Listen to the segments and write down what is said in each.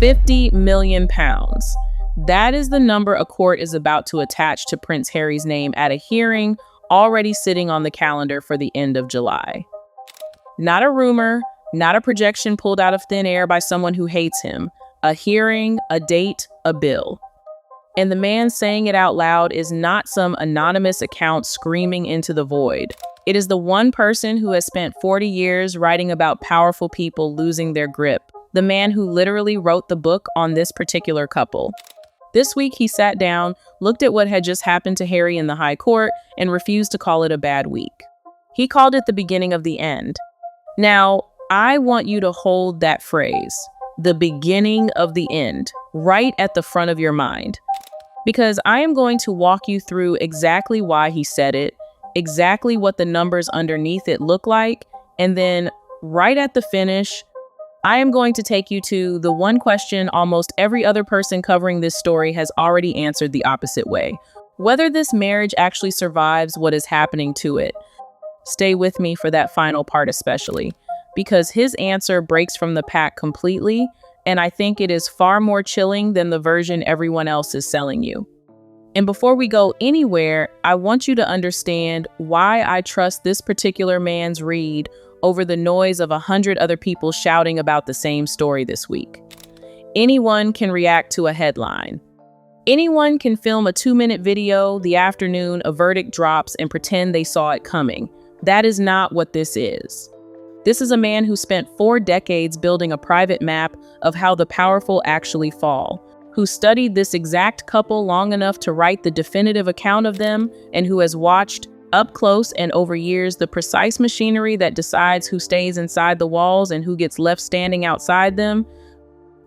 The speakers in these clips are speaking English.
£50 million. That is the number a court is about to attach to Prince Harry's name at a hearing already sitting on the calendar for the end of July. Not a rumor, not a projection pulled out of thin air by someone who hates him. A hearing, a date, a bill. And the man saying it out loud is not some anonymous account screaming into the void. It is the one person who has spent 40 years writing about powerful people losing their grip. The man who literally wrote the book on this particular couple. This week, he sat down, looked at what had just happened to Harry in the High Court, and refused to call it a bad week. He called it the beginning of the end. Now, I want you to hold that phrase, the beginning of the end, right at the front of your mind. Because I am going to walk you through exactly why he said it, exactly what the numbers underneath it look like, and then right at the finish, I am going to take you to the one question almost every other person covering this story has already answered the opposite way. Whether this marriage actually survives what is happening to it. Stay with me for that final part especially, because his answer breaks from the pack completely, and I think it is far more chilling than the version everyone else is selling you. And before we go anywhere, I want you to understand why I trust this particular man's read over the noise of 100 other people shouting about the same story this week. Anyone can react to a headline. Anyone can film a 2-minute video the afternoon a verdict drops and pretend they saw it coming. That is not what this is. This is a man who spent 4 decades building a private map of how the powerful actually fall, who studied this exact couple long enough to write the definitive account of them, and who has watched up close and over years the precise machinery that decides who stays inside the walls and who gets left standing outside them.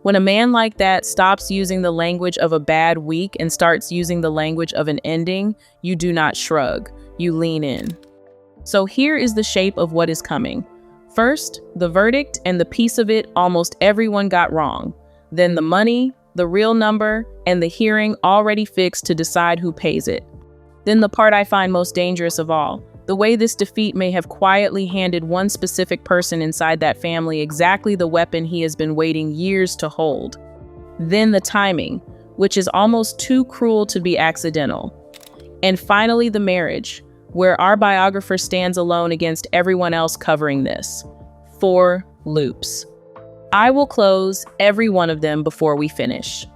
When a man like that stops using the language of a bad week and starts using the language of an ending, you do not shrug, you lean in. So here is the shape of what is coming. First, the verdict and the piece of it almost everyone got wrong. Then the money, the real number, and the hearing already fixed to decide who pays it. Then the part I find most dangerous of all, the way this defeat may have quietly handed one specific person inside that family exactly the weapon he has been waiting years to hold. Then the timing, which is almost too cruel to be accidental. And finally the marriage, where our biographer stands alone against everyone else covering this. 4 loops. I will close every one of them before we finish.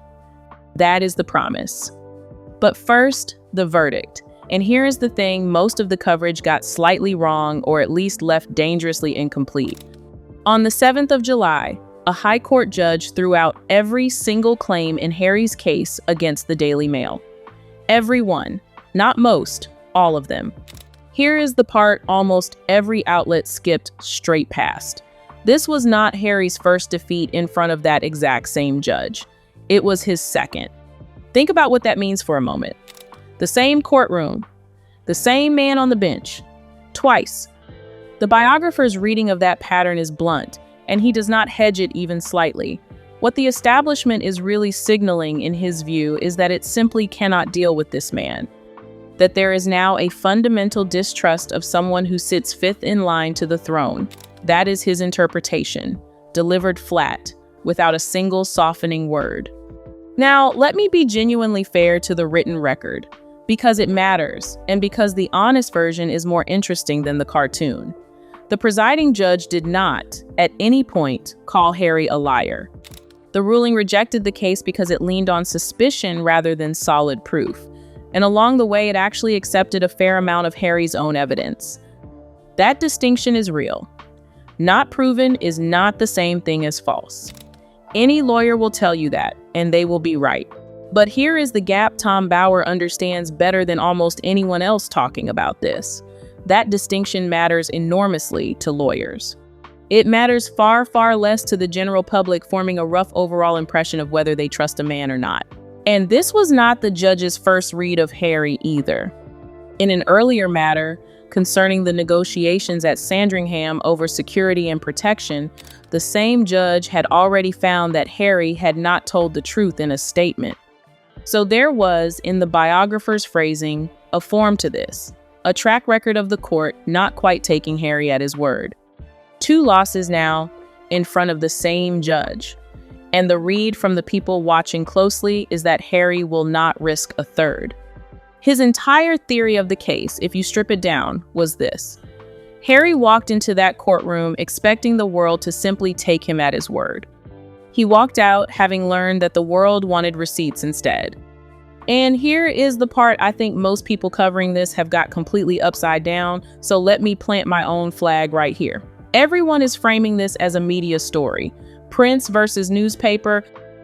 That is the promise. But first, the verdict. And here is the thing most of the coverage got slightly wrong or at least left dangerously incomplete. On the 7th of July, a high court judge threw out every single claim in Harry's case against the Daily Mail. Every one. Not most, all of them. Here is the part almost every outlet skipped straight past. This was not Harry's first defeat in front of that exact same judge. It was his second. Think about what that means for a moment. The same courtroom, the same man on the bench, twice. The biographer's reading of that pattern is blunt, and he does not hedge it even slightly. What the establishment is really signaling, in his view, is that it simply cannot deal with this man. That there is now a fundamental distrust of someone who sits 5th in line to the throne. That is his interpretation, delivered flat, without a single softening word. Now, let me be genuinely fair to the written record. Because it matters, and because the honest version is more interesting than the cartoon. The presiding judge did not, at any point, call Harry a liar. The ruling rejected the case because it leaned on suspicion rather than solid proof. And along the way, it actually accepted a fair amount of Harry's own evidence. That distinction is real. Not proven is not the same thing as false. Any lawyer will tell you that, and they will be right. But here is the gap Tom Bauer understands better than almost anyone else talking about this. That distinction matters enormously to lawyers. It matters far, far less to the general public forming a rough overall impression of whether they trust a man or not. And this was not the judge's first read of Harry either. In an earlier matter, concerning the negotiations at Sandringham over security and protection, the same judge had already found that Harry had not told the truth in a statement. So there was, in the biographer's phrasing, a form to this, a track record of the court not quite taking Harry at his word. 2 losses now in front of the same judge. And the read from the people watching closely is that Harry will not risk a third. His entire theory of the case, if you strip it down, was this. Harry walked into that courtroom expecting the world to simply take him at his word. He walked out having learned that the world wanted receipts instead. And here is the part I think most people covering this have got completely upside down, so let me plant my own flag right here. Everyone is framing this as a media story. Prince versus newspaper,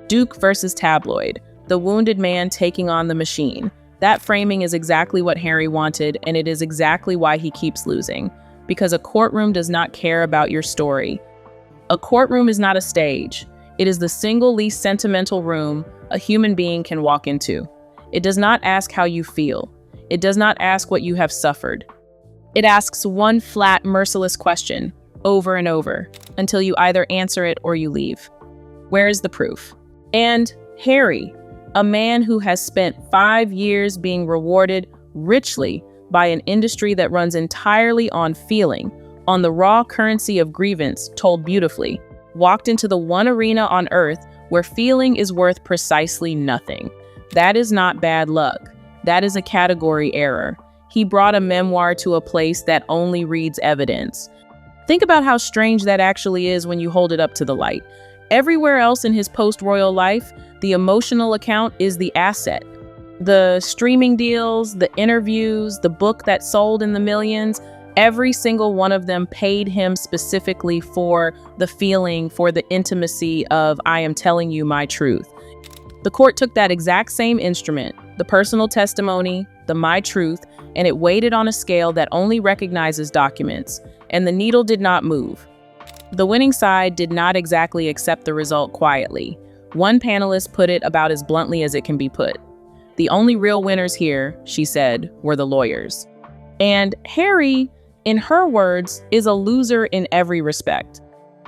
Duke versus tabloid, the wounded man taking on the machine. That framing is exactly what Harry wanted, and it is exactly why he keeps losing. Because a courtroom does not care about your story. A courtroom is not a stage. It is the single least sentimental room a human being can walk into. It does not ask how you feel. It does not ask what you have suffered. It asks one flat, merciless question, over and over, until you either answer it or you leave. Where is the proof? And Harry, a man who has spent 5 years being rewarded richly by an industry that runs entirely on feeling, on the raw currency of grievance told beautifully, walked into the one arena on earth where feeling is worth precisely nothing. That is not bad luck. That is a category error. He brought a memoir to a place that only reads evidence. Think about how strange that actually is when you hold it up to the light. Everywhere else in his post-royal life, the emotional account is the asset. The streaming deals, the interviews, the book that sold in the millions, every single one of them paid him specifically for the feeling, for the intimacy of, I am telling you my truth. The court took that exact same instrument, the personal testimony, the my truth, and it weighed it on a scale that only recognizes documents, and the needle did not move. The winning side did not exactly accept the result quietly. One panelist put it about as bluntly as it can be put. The only real winners here, she said, were the lawyers. And Harry, in her words, is a loser in every respect.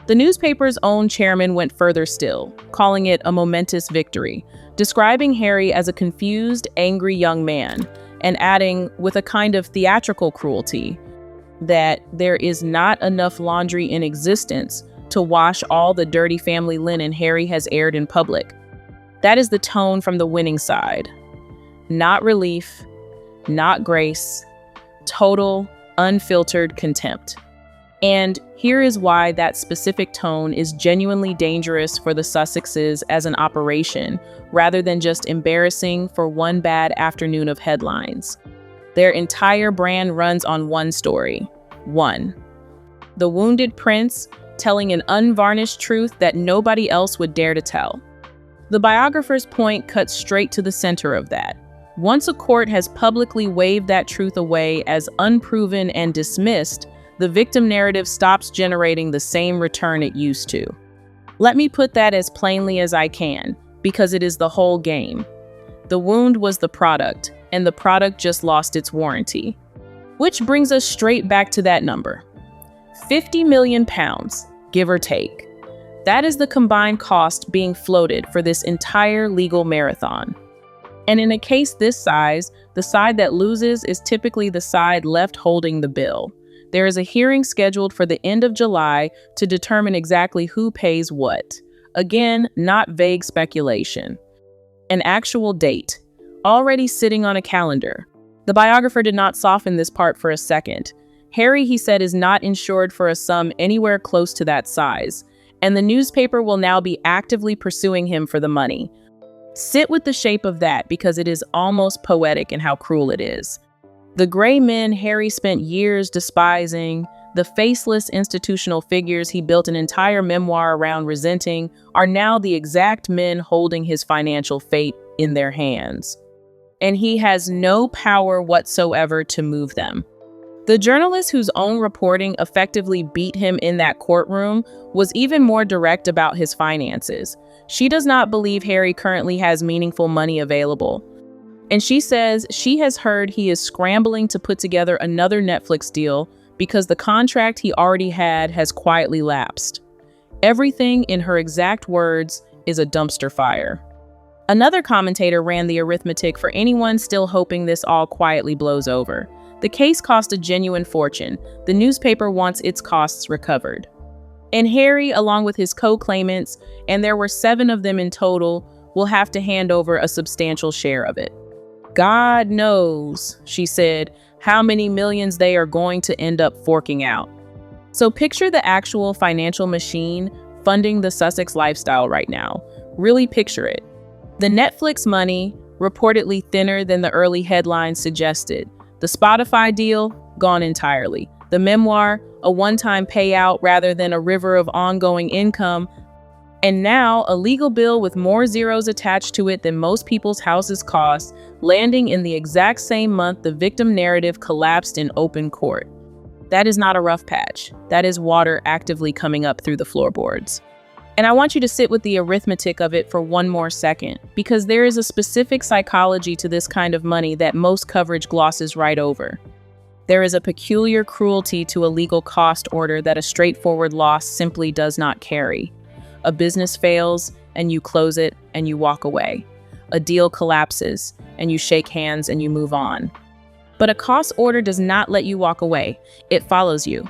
The newspaper's own chairman went further still, calling it a momentous victory, describing Harry as a confused, angry young man, and adding, with a kind of theatrical cruelty, that there is not enough laundry in existence to wash all the dirty family linen Harry has aired in public. That is the tone from the winning side. Not relief, not grace, total, unfiltered contempt. And here is why that specific tone is genuinely dangerous for the Sussexes as an operation, rather than just embarrassing for one bad afternoon of headlines. Their entire brand runs on one story. One, the wounded prince telling an unvarnished truth that nobody else would dare to tell. The biographer's point cuts straight to the center of that. Once a court has publicly waved that truth away as unproven and dismissed, the victim narrative stops generating the same return it used to. Let me put that as plainly as I can, because it is the whole game. The wound was the product, and the product just lost its warranty. Which brings us straight back to that number. £50 million, give or take. That is the combined cost being floated for this entire legal marathon. And in a case this size, the side that loses is typically the side left holding the bill. There is a hearing scheduled for the end of July to determine exactly who pays what. Again, not vague speculation. An actual date, already sitting on a calendar. The biographer did not soften this part for a second. Harry, he said, is not insured for a sum anywhere close to that size, and the newspaper will now be actively pursuing him for the money. Sit with the shape of that, because it is almost poetic in how cruel it is. The gray men Harry spent years despising, the faceless institutional figures he built an entire memoir around resenting, are now the exact men holding his financial fate in their hands. And he has no power whatsoever to move them. The journalist whose own reporting effectively beat him in that courtroom was even more direct about his finances. She does not believe Harry currently has meaningful money available. And she says she has heard he is scrambling to put together another Netflix deal because the contract he already had has quietly lapsed. Everything, in her exact words, is a dumpster fire. Another commentator ran the arithmetic for anyone still hoping this all quietly blows over. The case cost a genuine fortune. The newspaper wants its costs recovered. And Harry, along with his co-claimants, and there were 7 of them in total, will have to hand over a substantial share of it. God knows, she said, how many millions they are going to end up forking out. So picture the actual financial machine funding the Sussex lifestyle right now. Really picture it. The Netflix money, reportedly thinner than the early headlines suggested. The Spotify deal, gone entirely. The memoir, a one-time payout rather than a river of ongoing income. And now, a legal bill with more zeros attached to it than most people's houses cost, landing in the exact same month the victim narrative collapsed in open court. That is not a rough patch. That is water actively coming up through the floorboards. And I want you to sit with the arithmetic of it for one more second, because there is a specific psychology to this kind of money that most coverage glosses right over. There is a peculiar cruelty to a legal cost order that a straightforward loss simply does not carry. A business fails, and you close it, and you walk away. A deal collapses, and you shake hands and you move on. But a cost order does not let you walk away. It follows you.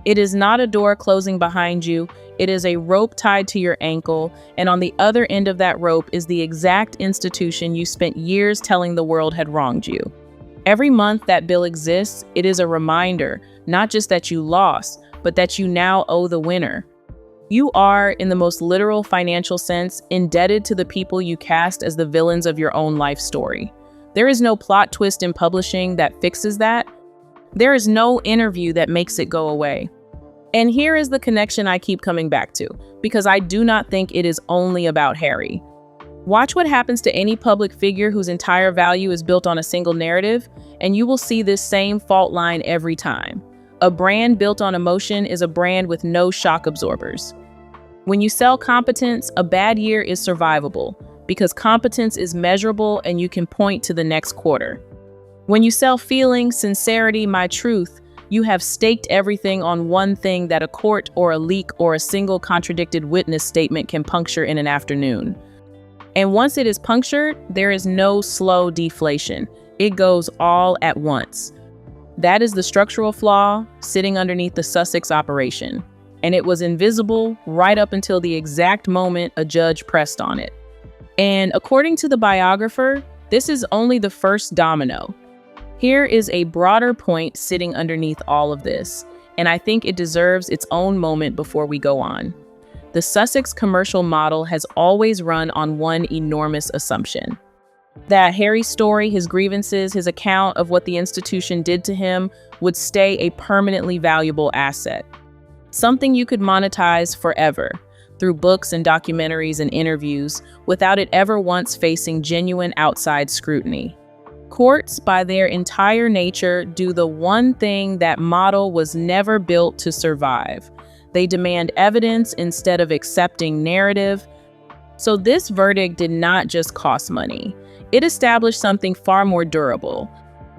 It is not a door closing behind you. It is a rope tied to your ankle, and on the other end of that rope is the exact institution you spent years telling the world had wronged you. Every month that bill exists, it is a reminder, not just that you lost, but that you now owe the winner. You are, in the most literal financial sense, indebted to the people you cast as the villains of your own life story. There is no plot twist in publishing that fixes that. There is no interview that makes it go away. And here is the connection I keep coming back to, because I do not think it is only about Harry. Watch what happens to any public figure whose entire value is built on a single narrative, and you will see this same fault line every time. A brand built on emotion is a brand with no shock absorbers. When you sell competence, a bad year is survivable, because competence is measurable and you can point to the next quarter. When you sell feeling, sincerity, my truth, you have staked everything on one thing that a court or a leak or a single contradicted witness statement can puncture in an afternoon. And once it is punctured, there is no slow deflation. It goes all at once. That is the structural flaw sitting underneath the Sussex operation. And it was invisible right up until the exact moment a judge pressed on it. And according to the biographer, this is only the first domino. Here is a broader point sitting underneath all of this, and I think it deserves its own moment before we go on. The Sussex commercial model has always run on one enormous assumption: that Harry's story, his grievances, his account of what the institution did to him would stay a permanently valuable asset. Something you could monetize forever, through books and documentaries and interviews, without it ever once facing genuine outside scrutiny. Courts, by their entire nature, do the one thing that model was never built to survive. They demand evidence instead of accepting narrative. So this verdict did not just cost money. It established something far more durable.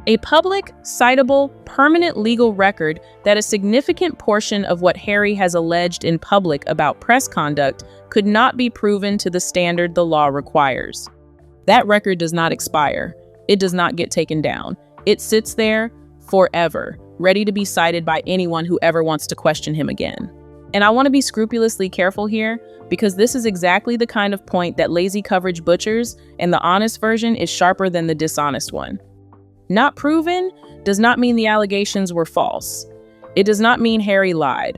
A public, citable, permanent legal record that a significant portion of what Harry has alleged in public about press conduct could not be proven to the standard the law requires. That record does not expire. It does not get taken down. It sits there forever, ready to be cited by anyone who ever wants to question him again. And I want to be scrupulously careful here, because this is exactly the kind of point that lazy coverage butchers, and the honest version is sharper than the dishonest one. Not proven does not mean the allegations were false. It does not mean Harry lied.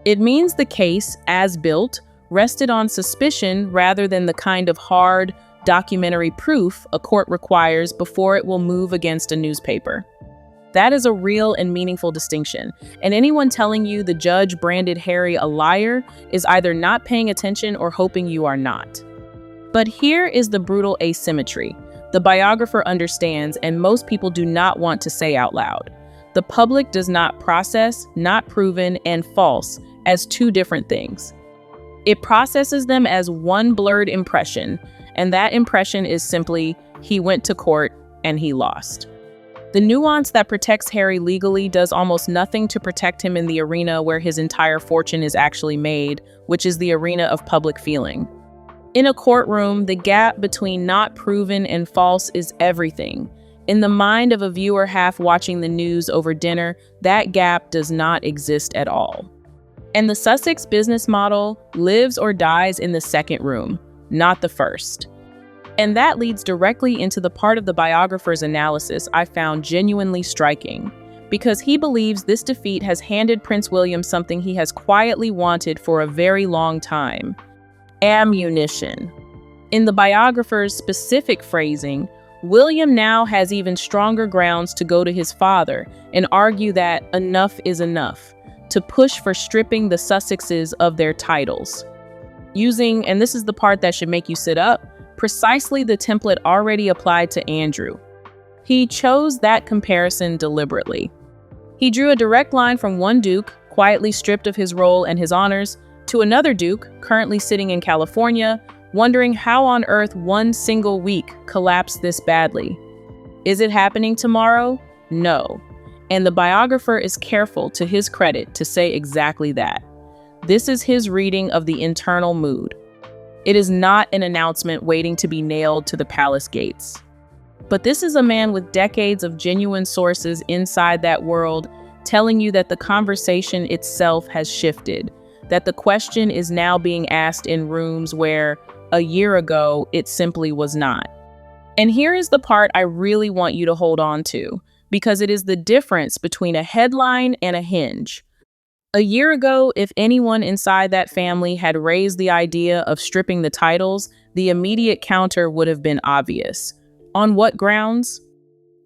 It means the case, as built, rested on suspicion rather than the kind of hard, documentary proof a court requires before it will move against a newspaper. That is a real and meaningful distinction, and anyone telling you the judge branded Harry a liar is either not paying attention or hoping you are not. But here is the brutal asymmetry. The biographer understands, and most people do not want to say out loud. The public does not process not proven and false as two different things. It processes them as one blurred impression, and that impression is simply, he went to court and he lost. The nuance that protects Harry legally does almost nothing to protect him in the arena where his entire fortune is actually made, which is the arena of public feeling. In a courtroom, the gap between not proven and false is everything. In the mind of a viewer half watching the news over dinner, that gap does not exist at all. And the Sussex business model lives or dies in the second room, not the first. And that leads directly into the part of the biographer's analysis I found genuinely striking, because he believes this defeat has handed Prince William something he has quietly wanted for a very long time: ammunition. In the biographer's specific phrasing, William now has even stronger grounds to go to his father and argue that enough is enough, to push for stripping the Sussexes of their titles. Using, and this is the part that should make you sit up, precisely the template already applied to Andrew. He chose that comparison deliberately. He drew a direct line from one duke, quietly stripped of his role and his honors, to another duke, currently sitting in California, wondering how on earth one single week collapsed this badly. Is it happening tomorrow? No. And the biographer is careful, to his credit, to say exactly that. This is his reading of the internal mood. It is not an announcement waiting to be nailed to the palace gates. But this is a man with decades of genuine sources inside that world telling you that the conversation itself has shifted, that the question is now being asked in rooms where, a year ago, it simply was not. And here is the part I really want you to hold on to, because it is the difference between a headline and a hinge. A year ago, if anyone inside that family had raised the idea of stripping the titles, the immediate counter would have been obvious. On what grounds?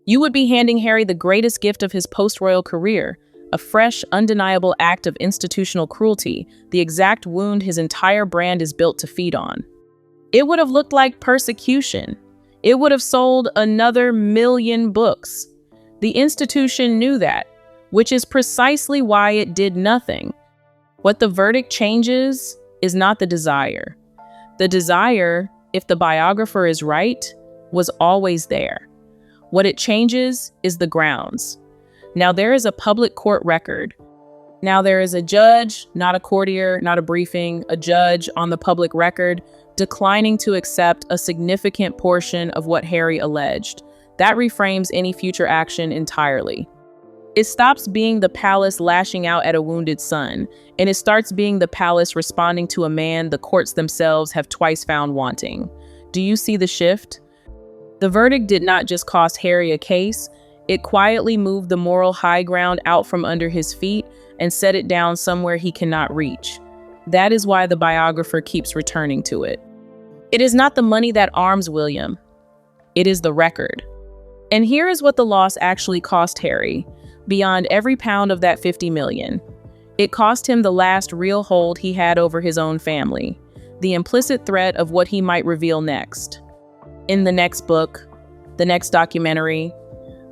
You would be handing Harry the greatest gift of his post-royal career, a fresh, undeniable act of institutional cruelty, the exact wound his entire brand is built to feed on. It would have looked like persecution. It would have sold another 1,000,000 books. The institution knew that, which is precisely why it did nothing. What the verdict changes is not the desire. The desire, if the biographer is right, was always there. What it changes is the grounds. Now there is a public court record. Now there is a judge, not a courtier, not a briefing, a judge on the public record, declining to accept a significant portion of what Harry alleged. That reframes any future action entirely. It stops being the palace lashing out at a wounded son, and it starts being the palace responding to a man the courts themselves have twice found wanting. Do you see the shift? The verdict did not just cost Harry a case, it quietly moved the moral high ground out from under his feet and set it down somewhere he cannot reach. That is why the biographer keeps returning to it. It is not the money that arms William. It is the record. And here is what the loss actually cost Harry, beyond every pound of that 50 million. It cost him the last real hold he had over his own family, the implicit threat of what he might reveal next. In the next book, the next documentary,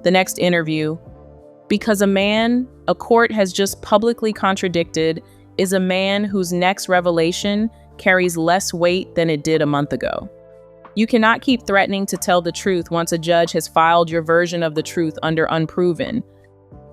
the next interview. Because a man a court has just publicly contradicted is a man whose next revelation carries less weight than it did a month ago. You cannot keep threatening to tell the truth once a judge has filed your version of the truth under unproven.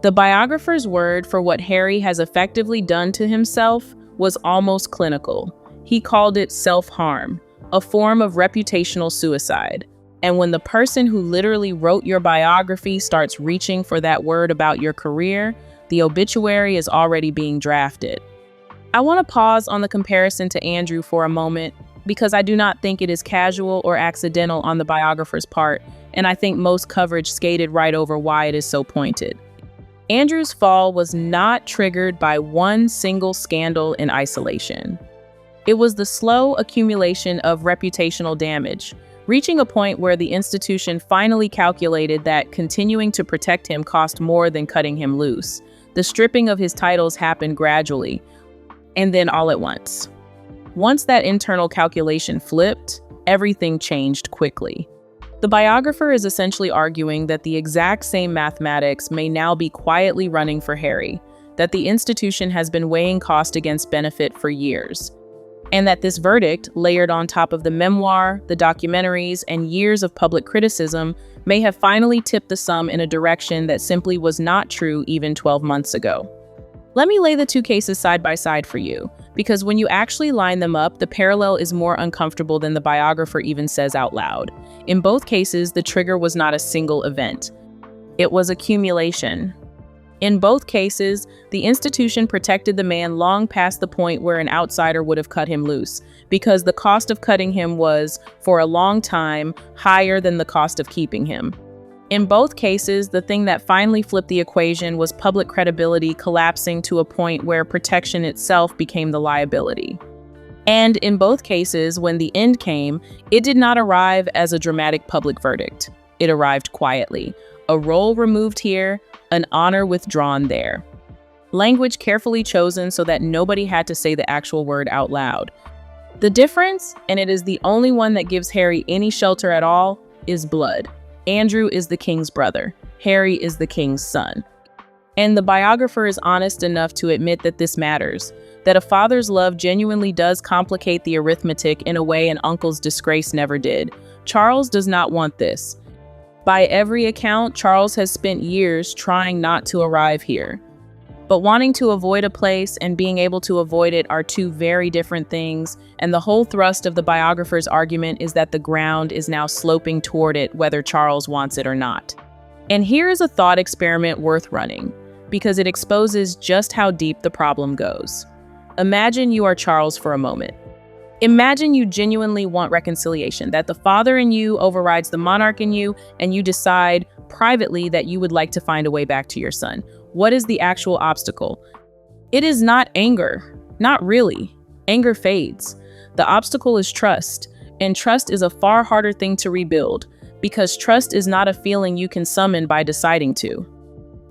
The biographer's word for what Harry has effectively done to himself was almost clinical. He called it self-harm, a form of reputational suicide. And when the person who literally wrote your biography starts reaching for that word about your career, the obituary is already being drafted. I want to pause on the comparison to Andrew for a moment, because I do not think it is casual or accidental on the biographer's part, and I think most coverage skated right over why it is so pointed. Andrew's fall was not triggered by one single scandal in isolation. It was the slow accumulation of reputational damage, reaching a point where the institution finally calculated that continuing to protect him cost more than cutting him loose. The stripping of his titles happened gradually, and then all at once. Once that internal calculation flipped, everything changed quickly. The biographer is essentially arguing that the exact same mathematics may now be quietly running for Harry, that the institution has been weighing cost against benefit for years, and that this verdict, layered on top of the memoir, the documentaries, and years of public criticism, may have finally tipped the sum in a direction that simply was not true even 12 months ago. Let me lay the two cases side by side for you, because when you actually line them up, the parallel is more uncomfortable than the biographer even says out loud. In both cases, the trigger was not a single event. It was accumulation. In both cases, the institution protected the man long past the point where an outsider would have cut him loose, because the cost of cutting him was, for a long time, higher than the cost of keeping him. In both cases, the thing that finally flipped the equation was public credibility collapsing to a point where protection itself became the liability. And in both cases, when the end came, it did not arrive as a dramatic public verdict. It arrived quietly. A role removed here, an honor withdrawn there. Language carefully chosen so that nobody had to say the actual word out loud. The difference, and it is the only one that gives Harry any shelter at all, is blood. Andrew is the king's brother. Harry is the king's son. And the biographer is honest enough to admit that this matters, that a father's love genuinely does complicate the arithmetic in a way an uncle's disgrace never did. Charles does not want this. By every account, Charles has spent years trying not to arrive here. But wanting to avoid a place and being able to avoid it are two very different things, and the whole thrust of the biographer's argument is that the ground is now sloping toward it whether Charles wants it or not. And here is a thought experiment worth running, because it exposes just how deep the problem goes. Imagine you are Charles for a moment. Imagine you genuinely want reconciliation, that the father in you overrides the monarch in you, and you decide privately that you would like to find a way back to your son. What is the actual obstacle? It is not anger. Not really. Anger fades. The obstacle is trust, and trust is a far harder thing to rebuild, because trust is not a feeling you can summon by deciding to.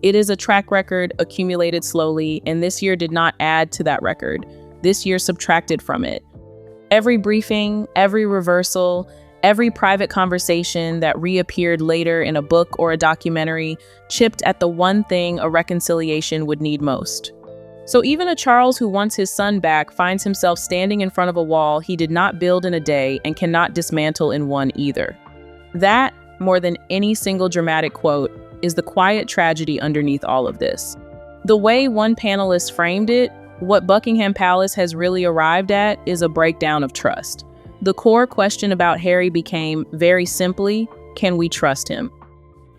It is a track record accumulated slowly, and this year did not add to that record. This year subtracted from it. Every briefing, every reversal, every private conversation that reappeared later in a book or a documentary chipped at the one thing a reconciliation would need most. So even a Charles who wants his son back finds himself standing in front of a wall he did not build in a day and cannot dismantle in one either. That, more than any single dramatic quote, is the quiet tragedy underneath all of this. The way one panelist framed it, what Buckingham Palace has really arrived at is a breakdown of trust. The core question about Harry became, very simply, can we trust him?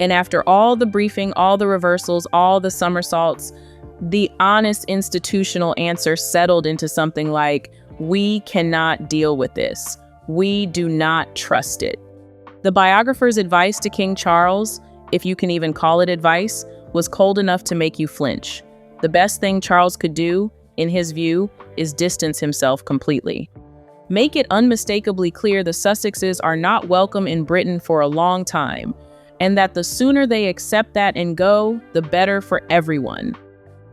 And after all the briefing, all the reversals, all the somersaults, the honest institutional answer settled into something like, we cannot deal with this. We do not trust it. The biographer's advice to King Charles, if you can even call it advice, was cold enough to make you flinch. The best thing Charles could do, in his view, is distance himself completely. Make it unmistakably clear the Sussexes are not welcome in Britain for a long time, and that the sooner they accept that and go, the better for everyone.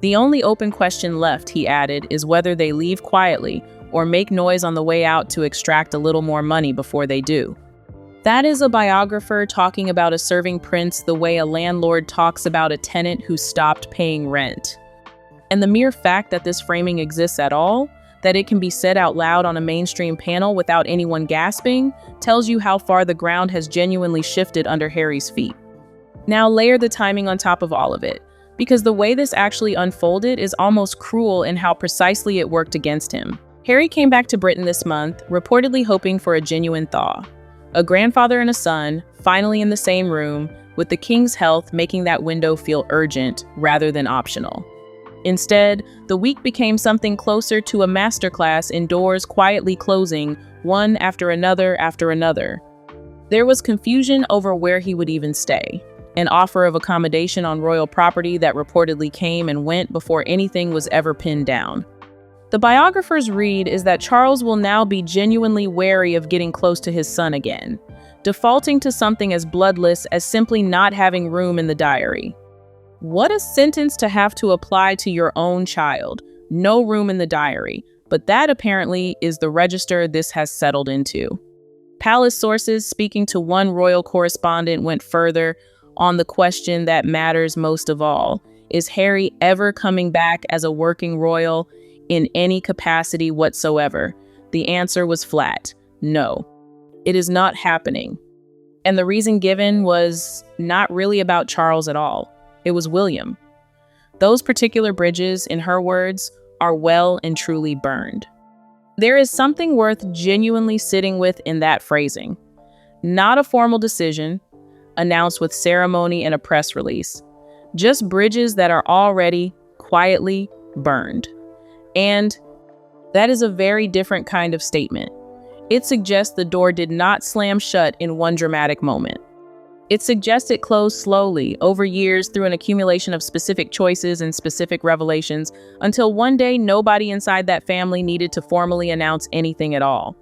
The only open question left, he added, is whether they leave quietly or make noise on the way out to extract a little more money before they do. That is a biographer talking about a serving prince the way a landlord talks about a tenant who stopped paying rent. And the mere fact that this framing exists at all, that it can be said out loud on a mainstream panel without anyone gasping, tells you how far the ground has genuinely shifted under Harry's feet. Now layer the timing on top of all of it, because the way this actually unfolded is almost cruel in how precisely it worked against him. Harry came back to Britain this month, reportedly hoping for a genuine thaw. A grandfather and a son, finally in the same room, with the king's health making that window feel urgent rather than optional. Instead, the week became something closer to a masterclass in doors quietly closing, one after another after another. There was confusion over where he would even stay, an offer of accommodation on royal property that reportedly came and went before anything was ever pinned down. The biographer's read is that Charles will now be genuinely wary of getting close to his son again, defaulting to something as bloodless as simply not having room in the diary. What a sentence to have to apply to your own child. No room in the diary. But that apparently is the register this has settled into. Palace sources speaking to one royal correspondent went further on the question that matters most of all. Is Harry ever coming back as a working royal in any capacity whatsoever? The answer was flat. No. It is not happening. And the reason given was not really about Charles at all. It was William. Those particular bridges, in her words, are well and truly burned. There is something worth genuinely sitting with in that phrasing. Not a formal decision, announced with ceremony and a press release. just bridges that are already quietly burned. And that is a very different kind of statement. It suggests the door did not slam shut in one dramatic moment. It suggests it closed slowly, over years, through an accumulation of specific choices and specific revelations, until one day nobody inside that family needed to formally announce anything at all.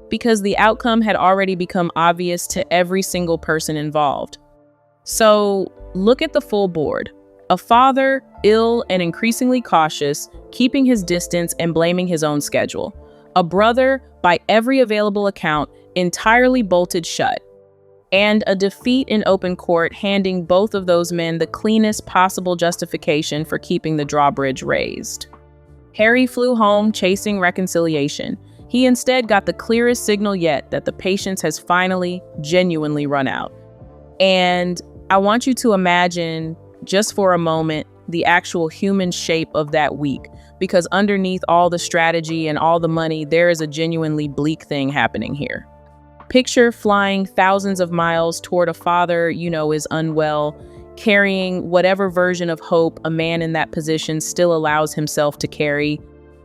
Because the outcome had already become obvious to every single person involved. So, look at the full board. A father, ill and increasingly cautious, keeping his distance and blaming his own schedule. A brother, by every available account, entirely bolted shut. And a defeat in open court, handing both of those men the cleanest possible justification for keeping the drawbridge raised. Harry flew home chasing reconciliation. He instead got the clearest signal yet that the patience has finally, genuinely run out. And I want you to imagine, just for a moment, the actual human shape of that week, because underneath all the strategy and all the money, there is a genuinely bleak thing happening here. Picture flying thousands of miles toward a father is unwell, carrying whatever version of hope a man in that position still allows himself to carry.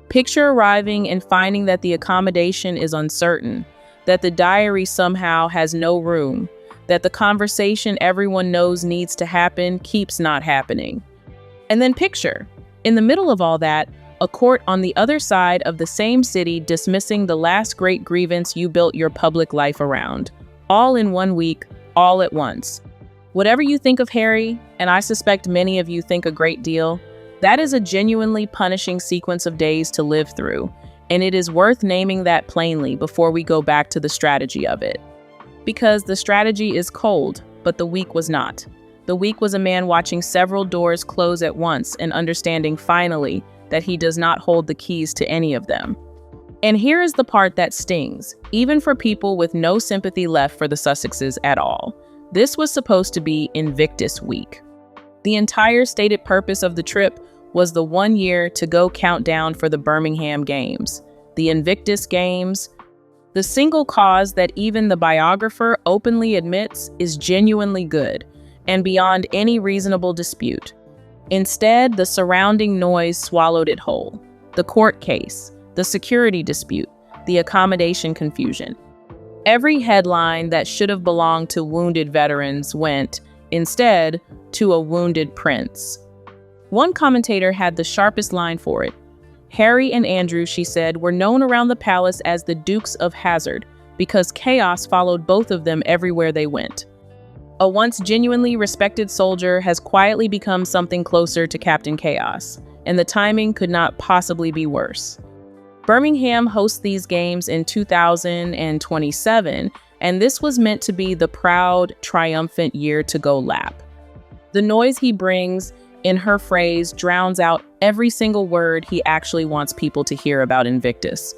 Picture arriving and finding that the accommodation is uncertain, that the diary somehow has no room, that the conversation everyone knows needs to happen keeps not happening. And then picture, in the middle of all that, a court on the other side of the same city dismissing the last great grievance you built your public life around. All in 1 week, all at once. Whatever you think of Harry, and I suspect many of you think a great deal, that is a genuinely punishing sequence of days to live through, and it is worth naming that plainly before we go back to the strategy of it. Because the strategy is cold, but the week was not. The week was a man watching several doors close at once and understanding finally that he does not hold the keys to any of them. And here is the part that stings, even for people with no sympathy left for the Sussexes at all. This was supposed to be Invictus Week. The entire stated purpose of the trip was the 1 year to go countdown for the Birmingham Games, the Invictus Games, the single cause that even the biographer openly admits is genuinely good and beyond any reasonable dispute. Instead, the surrounding noise swallowed it whole. The court case, the security dispute, the accommodation confusion. Every headline that should have belonged to wounded veterans went, instead, to a wounded prince. One commentator had the sharpest line for it. Harry and Andrew, she said, were known around the palace as the Dukes of Hazzard because chaos followed both of them everywhere they went. A once genuinely respected soldier has quietly become something closer to Captain Chaos, and the timing could not possibly be worse. Birmingham hosts these games in 2027, and this was meant to be the proud, triumphant year to go lap. The noise he brings, in her phrase, drowns out every single word he actually wants people to hear about Invictus.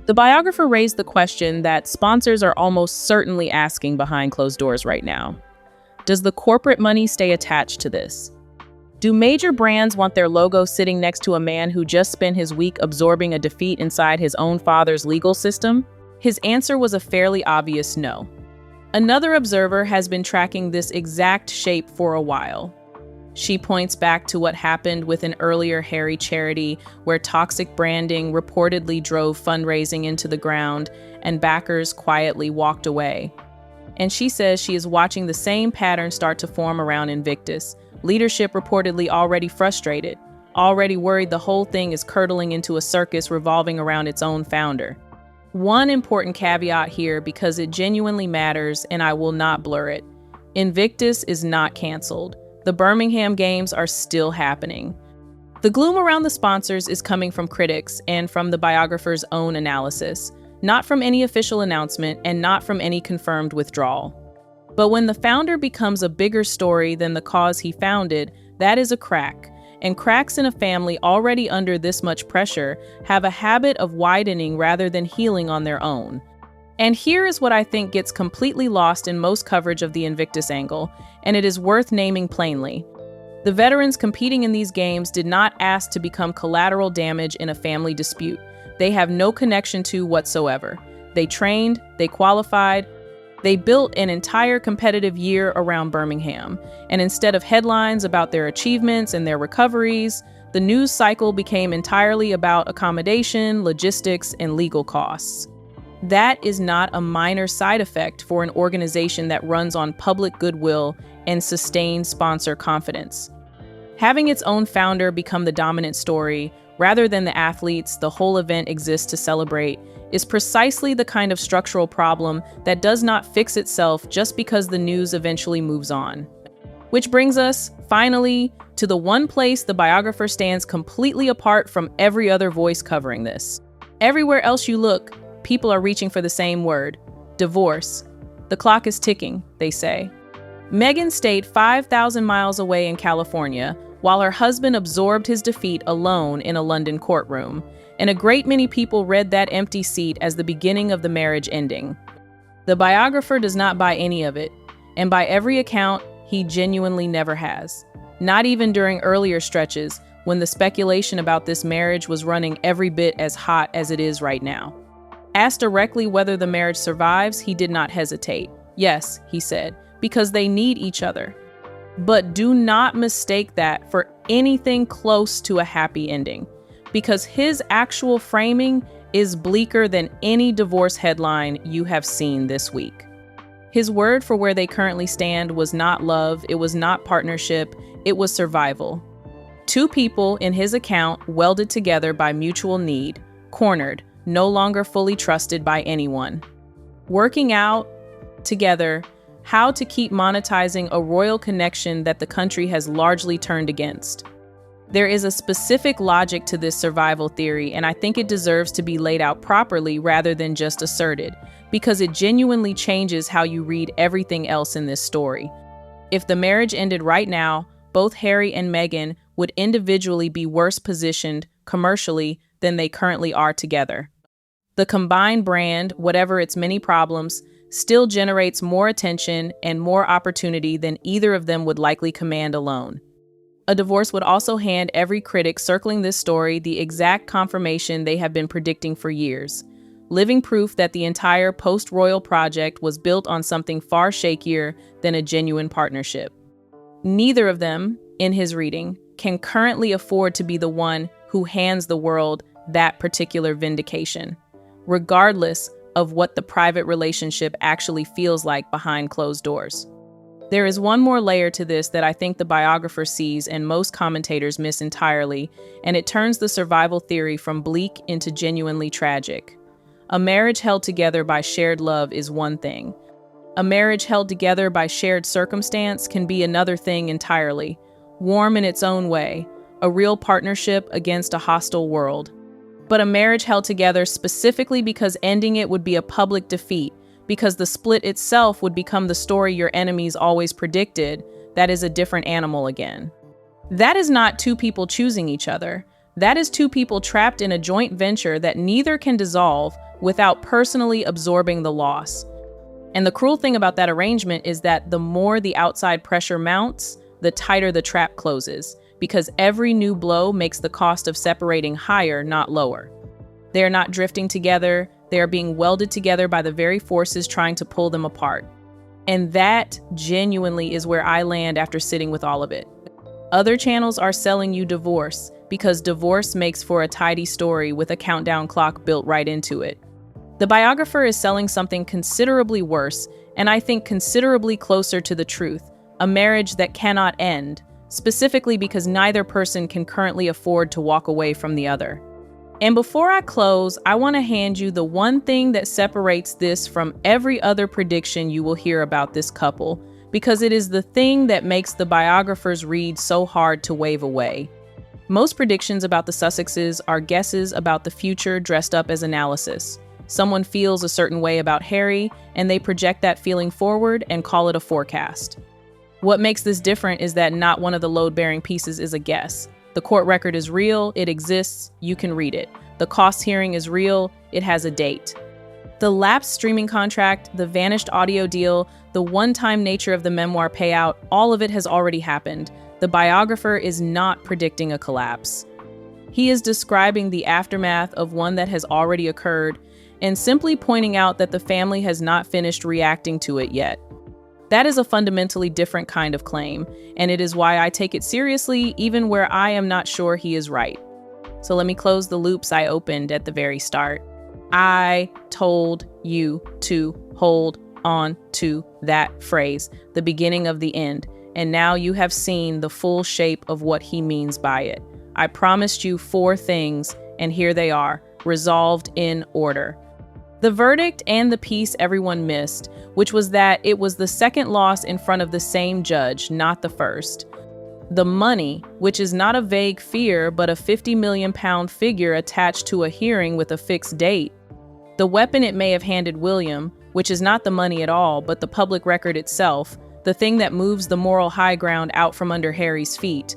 The biographer raised the question that sponsors are almost certainly asking behind closed doors right now. Does the corporate money stay attached to this? Do major brands want their logo sitting next to a man who just spent his week absorbing a defeat inside his own father's legal system? His answer was a fairly obvious no. Another observer has been tracking this exact shape for a while. She points back to what happened with an earlier Harry charity where toxic branding reportedly drove fundraising into the ground and backers quietly walked away. And she says she is watching the same pattern start to form around Invictus. Leadership reportedly already frustrated, already worried the whole thing is curdling into a circus revolving around its own founder. One important caveat here, because it genuinely matters and I will not blur it. Invictus is not canceled. The Birmingham Games are still happening. The gloom around the sponsors is coming from critics and from the biographer's own analysis, not from any official announcement and not from any confirmed withdrawal. But when the founder becomes a bigger story than the cause he founded, that is a crack. And cracks in a family already under this much pressure have a habit of widening rather than healing on their own. And here is what I think gets completely lost in most coverage of the Invictus angle, and it is worth naming plainly. The veterans competing in these games did not ask to become collateral damage in a family dispute. They have no connection to whatsoever. They trained, they qualified, They built an entire competitive year around Birmingham, and instead of headlines about their achievements and their recoveries, the news cycle became entirely about accommodation, logistics, and legal costs. That is not a minor side effect for an organization that runs on public goodwill and sustained sponsor confidence. Having its own founder become the dominant story, rather than the athletes the whole event exists to celebrate, is precisely the kind of structural problem that does not fix itself just because the news eventually moves on. Which brings us, finally, to the one place the biographer stands completely apart from every other voice covering this. Everywhere else you look, people are reaching for the same word: divorce. The clock is ticking, they say. Meghan stayed 5,000 miles away in California, while her husband absorbed his defeat alone in a London courtroom, and a great many people read that empty seat as the beginning of the marriage ending. The biographer does not buy any of it, and by every account, he genuinely never has. Not even during earlier stretches, when the speculation about this marriage was running every bit as hot as it is right now. Asked directly whether the marriage survives, he did not hesitate. Yes, he said, because they need each other. But do not mistake that for anything close to a happy ending, because his actual framing is bleaker than any divorce headline you have seen this week. His word for where they currently stand was not love, it was not partnership, it was survival. Two people, in his account, welded together by mutual need, cornered, no longer fully trusted by anyone. Working out together how to keep monetizing a royal connection that the country has largely turned against. There is a specific logic to this survival theory, and I think it deserves to be laid out properly rather than just asserted, because it genuinely changes how you read everything else in this story. If the marriage ended right now, both Harry and Meghan would individually be worse positioned commercially than they currently are together. The combined brand, whatever its many problems, still generates more attention and more opportunity than either of them would likely command alone. A divorce would also hand every critic circling this story the exact confirmation they have been predicting for years, living proof that the entire post-royal project was built on something far shakier than a genuine partnership. Neither of them, in his reading, can currently afford to be the one who hands the world that particular vindication, regardless of what the private relationship actually feels like behind closed doors. There is one more layer to this that I think the biographer sees and most commentators miss entirely, and it turns the survival theory from bleak into genuinely tragic. A marriage held together by shared love is one thing. A marriage held together by shared circumstance can be another thing entirely, warm in its own way, a real partnership against a hostile world. But a marriage held together specifically because ending it would be a public defeat, because the split itself would become the story your enemies always predicted, that is a different animal again. That is not two people choosing each other. That is two people trapped in a joint venture that neither can dissolve without personally absorbing the loss. And the cruel thing about that arrangement is that the more the outside pressure mounts, the tighter the trap closes, because every new blow makes the cost of separating higher, not lower. They are not drifting together, they are being welded together by the very forces trying to pull them apart. And that genuinely is where I land after sitting with all of it. Other channels are selling you divorce, because divorce makes for a tidy story with a countdown clock built right into it. The biographer is selling something considerably worse, and I think considerably closer to the truth, a marriage that cannot end, specifically because neither person can currently afford to walk away from the other. And before I close, I want to hand you the one thing that separates this from every other prediction you will hear about this couple, because it is the thing that makes the biographer's read so hard to wave away. Most predictions about the Sussexes are guesses about the future dressed up as analysis. Someone feels a certain way about Harry, and they project that feeling forward and call it a forecast. What makes this different is that not one of the load-bearing pieces is a guess. The court record is real, it exists, you can read it. The cost hearing is real, it has a date. The lapsed streaming contract, the vanished audio deal, the one-time nature of the memoir payout, all of it has already happened. The biographer is not predicting a collapse. He is describing the aftermath of one that has already occurred, and simply pointing out that the family has not finished reacting to it yet. That is a fundamentally different kind of claim, and it is why I take it seriously even where I am not sure he is right. So let me close the loops I opened at the very start. I told you to hold on to that phrase, the beginning of the end, and now you have seen the full shape of what he means by it. I promised you 4 things, and here they are, resolved in order. The verdict and the piece everyone missed, which was that it was the second loss in front of the same judge, not the first. The money, which is not a vague fear, but a £50 million figure attached to a hearing with a fixed date. The weapon it may have handed William, which is not the money at all, but the public record itself, the thing that moves the moral high ground out from under Harry's feet.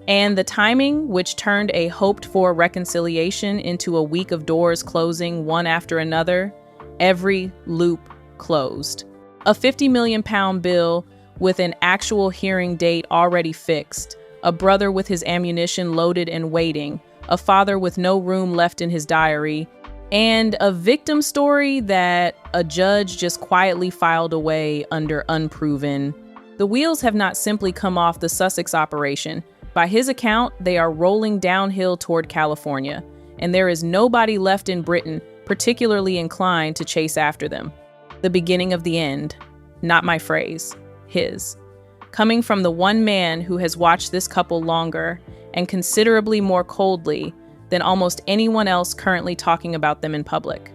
And the timing, which turned a hoped-for reconciliation into a week of doors closing one after another, every loop closed. A £50 million bill with an actual hearing date already fixed, a brother with his ammunition loaded and waiting, a father with no room left in his diary, and a victim story that a judge just quietly filed away under unproven. The wheels have not simply come off the Sussex operation. By his account, they are rolling downhill toward California, and there is nobody left in Britain particularly inclined to chase after them. The beginning of the end, not my phrase, his. Coming from the one man who has watched this couple longer and considerably more coldly than almost anyone else currently talking about them in public.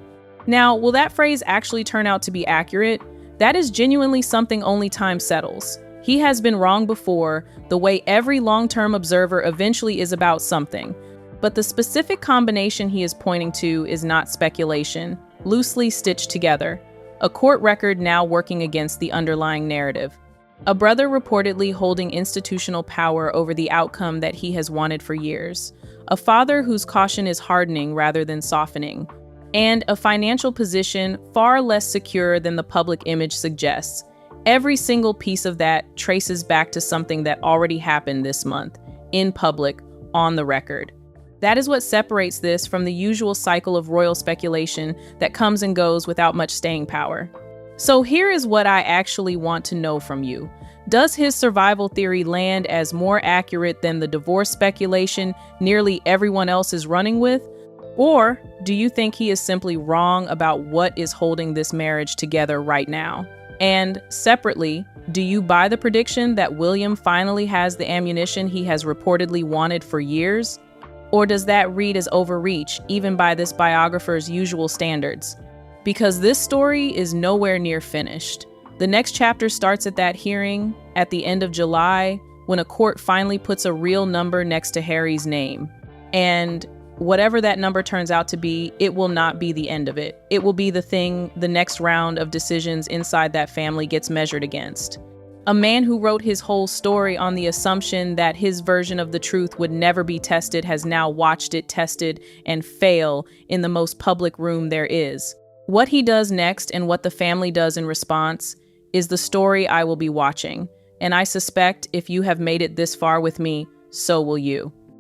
Now, will that phrase actually turn out to be accurate? That is genuinely something only time settles. He has been wrong before, the way every long-term observer eventually is about something. But the specific combination he is pointing to is not speculation, loosely stitched together. A court record now working against the underlying narrative. A brother reportedly holding institutional power over the outcome that he has wanted for years. A father whose caution is hardening rather than softening. And a financial position far less secure than the public image suggests. Every single piece of that traces back to something that already happened this month, in public, on the record. That is what separates this from the usual cycle of royal speculation that comes and goes without much staying power. So here is what I actually want to know from you. Does his survival theory land as more accurate than the divorce speculation nearly everyone else is running with? Or do you think he is simply wrong about what is holding this marriage together right now? And separately, do you buy the prediction that William finally has the ammunition he has reportedly wanted for years? Or does that read as overreach, even by this biographer's usual standards? Because this story is nowhere near finished. The next chapter starts at that hearing at the end of July, when a court finally puts a real number next to Harry's name. And whatever that number turns out to be, it will not be the end of it. It will be the thing the next round of decisions inside that family gets measured against. A man who wrote his whole story on the assumption that his version of the truth would never be tested has now watched it tested and fail in the most public room there is. What he does next and what the family does in response is the story I will be watching. And I suspect if you have made it this far with me, so will you.